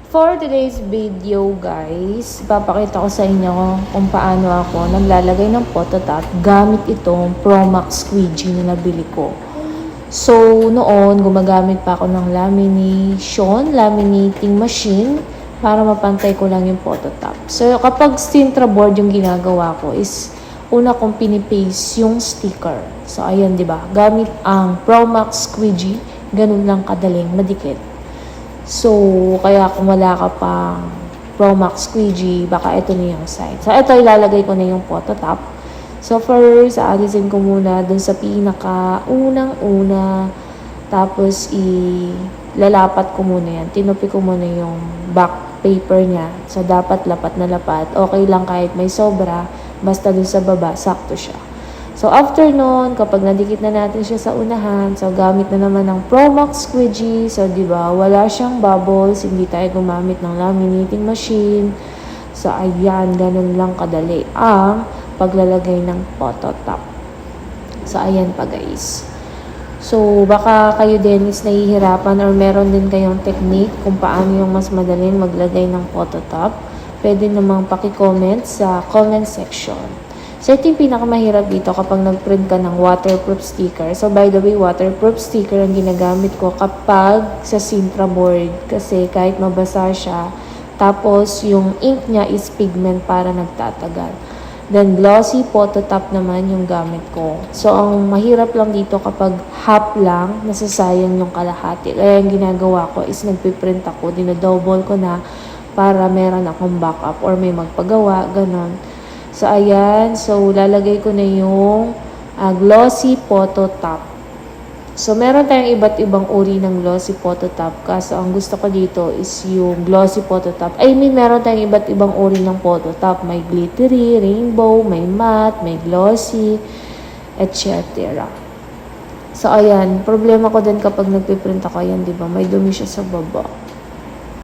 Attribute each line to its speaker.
Speaker 1: For today's video guys, ipapakita ko sa inyo kung paano ako naglalagay ng phototop gamit itong Promax Squeegee na nabili ko. So, noon gumagamit pa ako ng laminating machine para mapantay ko lang yung phototop. So, kapag Sintra board yung ginagawa ko is una kong pinipaste yung sticker. So, ayan, di ba? Gamit ang Promax Squeegee, ganun lang kadaling madikit. So, kaya kung wala ka pang Promax Squeegee, baka ito na yung side. So, ito ilalagay ko na yung phototop. So, first, aalisin ko muna dun sa pinaka-unang-una. Tapos, ilalapat ko muna yan. Tinupi ko muna yung back paper niya. So, dapat lapat na lapat. Okay lang kahit may sobra. Basta dun sa baba, sakto siya. So, after nun, kapag nadikit na natin siya sa unahan, so, gamit na naman ng Promax Squeegee. So, di ba, wala siyang bubbles, hindi tayo gumamit ng laminating machine. So, ayan, ganun lang kadali ang paglalagay ng phototop. So, ayan pa guys. So, baka kayo din is nahihirapan or meron din kayong technique kung paano yung mas madaling maglagay ng phototop. Pwede namang paki-comment sa comment section. So, ito yung pinakamahirap dito kapag nag-print ka ng waterproof sticker. So, by the way, waterproof sticker ang ginagamit ko kapag sa Sintra board. Kasi kahit mabasa siya, tapos yung ink niya is pigment para nagtatagal. Then, glossy phototop naman yung gamit ko. So, ang mahirap lang dito kapag half lang, nasasayang yung kalahati. Kaya yung ginagawa ko is nagpiprint ako, dinadouble ko na para meron akong backup or may magpagawa, ganon. So, ayan. So, lalagay ko na yung glossy phototop. So, meron tayong iba't ibang uri ng glossy phototop. Kaso, ang gusto ko dito is yung glossy phototop. Meron tayong iba't ibang uri ng phototop. May glittery, rainbow, may matte, may glossy, etc. So, ayan. Problema ko din kapag nagpiprint ako, ayan, di ba? May dumi siya sa baba.